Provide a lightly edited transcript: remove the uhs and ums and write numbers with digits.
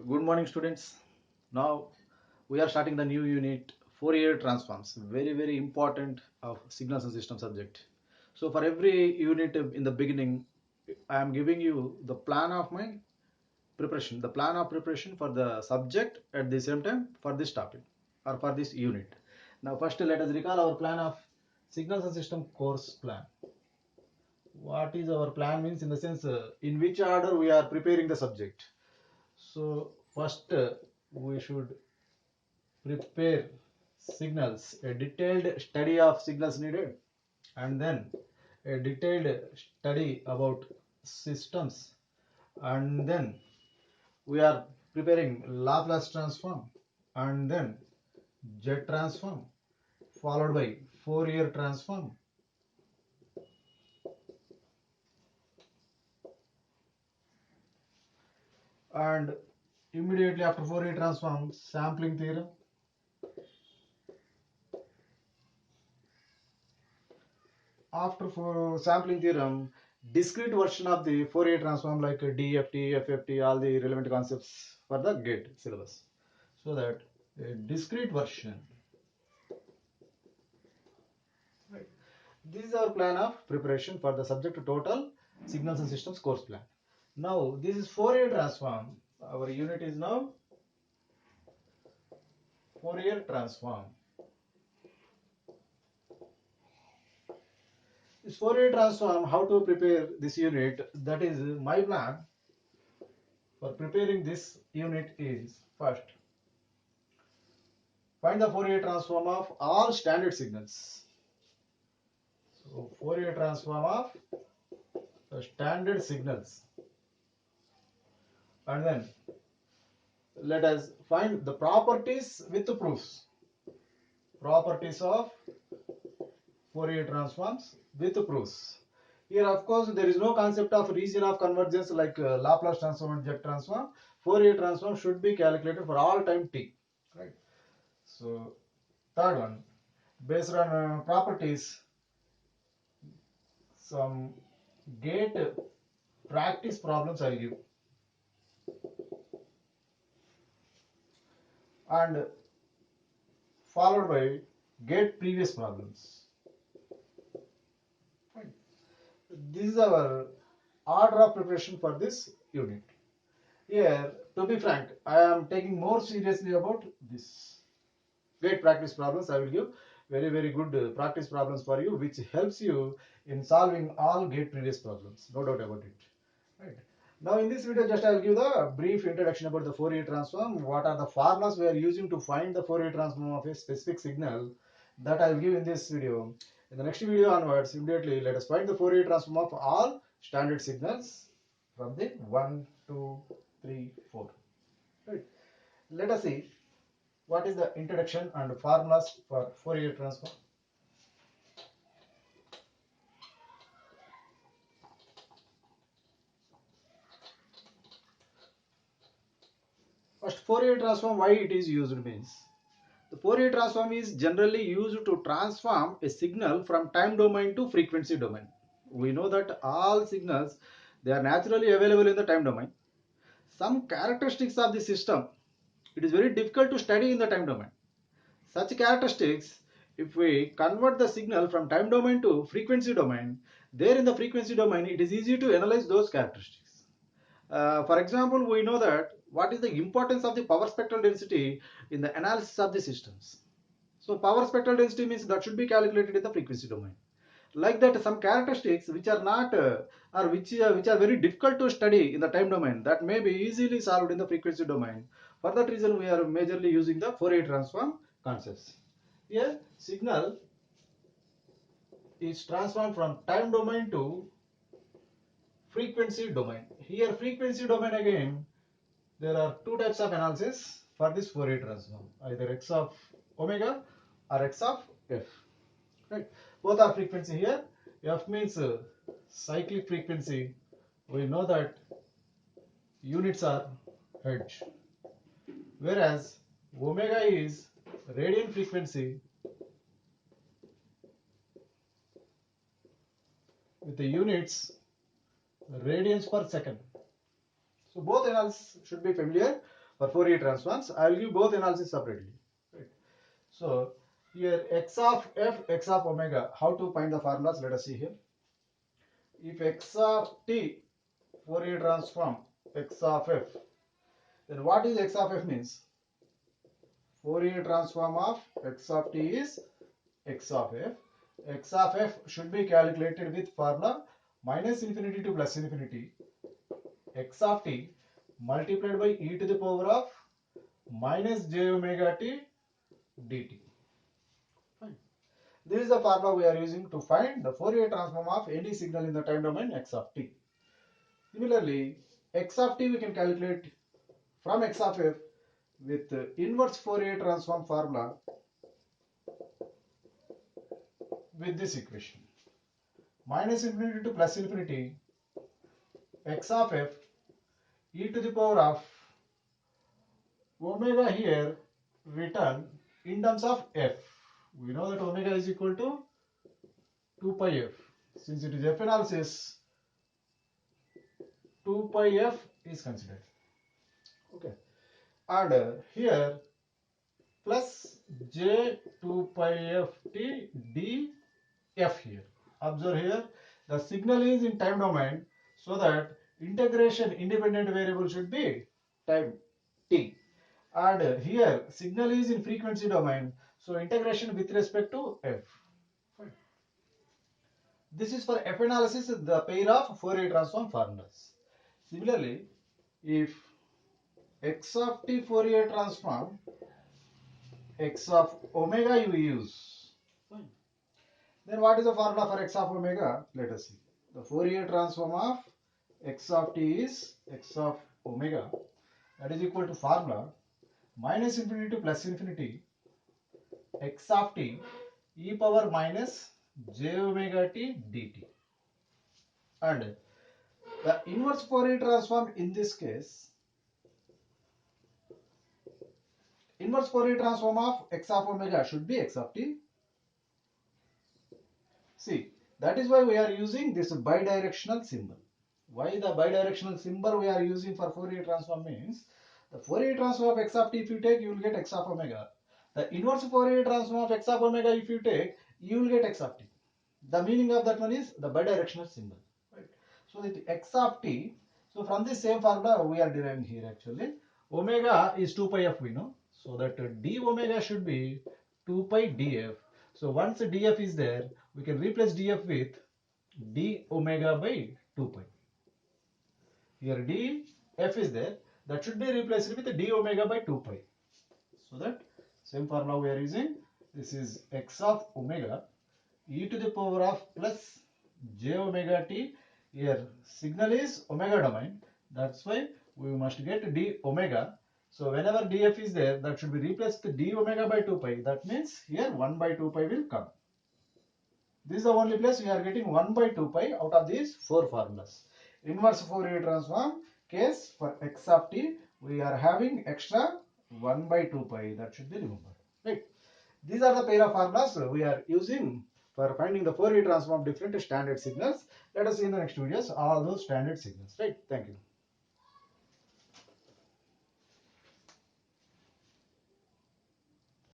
Good morning, students. Now we are starting the new unit Fourier transforms. Very important of signals and system subject. So for every unit in the beginning, I am giving you the plan of my preparation, the plan of preparation for the subject at the same time for this topic or for this unit. Now first let us recall our plan of signals and system course plan. What is our plan means in the sense in which order we are preparing the subject. So first we should prepare signals, a detailed study of signals needed, and then a detailed study about systems, and then we are preparing Laplace transform, and then jet transform, followed by Fourier transform, and immediately after Fourier transform, sampling theorem. After for sampling theorem, discrete version of the Fourier transform like DFT, FFT, all the relevant concepts for the GATE syllabus. So that a discrete version. Right. This is our plan of preparation for the subject total signals and systems course plan. Now this is Fourier transform. Our unit is now Fourier transform. This Fourier transform, how to prepare this unit, that is my plan for preparing this unit is first find the Fourier transform of all standard signals. So Fourier transform of the standard signals, and then let us find the properties with the proofs. Properties of Fourier transforms with the proofs. Here, of course, there is no concept of region of convergence like Laplace transform and jet transform. Fourier transform should be calculated for all time t. Right. So third one, based on properties, some gate practice problems I'll give, and followed by gate previous problems. Right. This is our order of preparation for this unit. Here, to be frank, I am taking more seriously about this gate practice problems. I will give very good practice problems for you, which helps you in solving all gate previous problems. No doubt about it. Right. Now in this video, just I will give the brief introduction about the Fourier transform. What are the formulas we are using to find the Fourier transform of a specific signal, that I will give in this video. In the next video onwards, immediately let us find the Fourier transform of all standard signals from the 1, 2, 3, 4. Right. Let us see what is the introduction and formulas for Fourier transform. First, Fourier transform, why it is used means, the Fourier transform is generally used to transform a signal from time domain to frequency domain. We know that all signals, they are naturally available in the time domain. Some characteristics of the system, it is very difficult to study in the time domain. Such characteristics, if we convert the signal from time domain to frequency domain, there in the frequency domain, it is easy to analyze those characteristics. For example, we know that what is the importance of the power spectral density in the analysis of the systems. So power spectral density means that should be calculated in the frequency domain. Like that, some characteristics which are not or which are very difficult to study in the time domain, that may be easily solved in the frequency domain. For that reason, we are majorly using the Fourier transform concepts. Here, signal is transformed from time domain to frequency domain. Here, frequency domain again, there are two types of analysis for this Fourier transform, either x of omega or x of f. Right? Both are frequency here. F means cyclic frequency. We know that units are hertz, whereas omega is radian frequency with the units radians per second. So both analysis should be familiar. for Fourier transforms. I will give both analysis separately. Right. So here x of f, x of omega. How to find the formulas? Let us see here. If x of t Fourier transform x of f, then what is x of f means? Fourier transform of x of t is x of f. X of f should be calculated with formula minus infinity to plus infinity x of t multiplied by e to the power of minus j omega t dt. Fine. This is the formula we are using to find the Fourier transform of any signal in the time domain x of t. Similarly, x of t we can calculate from x of f with inverse Fourier transform formula with this equation. Minus infinity to plus infinity x of f e to the power of omega here written in terms of f. We know that omega is equal to 2 pi f. Since it is f analysis, 2 pi f is considered. Okay. And here plus j 2 pi f t d f here. Observe here the signal is in time domain, so that integration independent variable should be time t. And here signal is in frequency domain, so integration with respect to f. Fine. This is for f analysis, the pair of Fourier transform formulas. Similarly, if x of t Fourier transform x of omega you use, fine, then what is the formula for x of omega? Let us see. The Fourier transform of x of t is x of omega, that is equal to formula minus infinity to plus infinity x of t e power minus j omega t dt. And the inverse Fourier transform in this case, inverse Fourier transform of x of omega should be x of t. See, that is why we are using this bidirectional symbol. Why the bidirectional symbol we are using for Fourier transform means, the Fourier transform of x of t if you take, you will get x of omega. The inverse Fourier transform of x of omega if you take, you will get x of t. The meaning of that one is the bidirectional symbol. Right? So that x of t, so from this same formula we are deriving here actually. Omega is 2 pi f we know. So that d omega should be 2 pi df. So once df is there, we can replace df with d omega by 2 pi. Here df is there, that should be replaced with d omega by 2 pi. So that same formula we are using. This is x of omega e to the power of plus j omega t. Here signal is omega domain, that's why we must get d omega. So whenever df is there, that should be replaced with d omega by 2 pi. That means here 1 by 2 pi will come. This is the only place we are getting 1 by 2 pi out of these 4 formulas. Inverse Fourier transform case for x of t, we are having extra 1 by 2 pi. That should be remembered. Right. These are the pair of formulas we are using for finding the Fourier transform of different standard signals. Let us see in the next videos all those standard signals. Right. Thank you.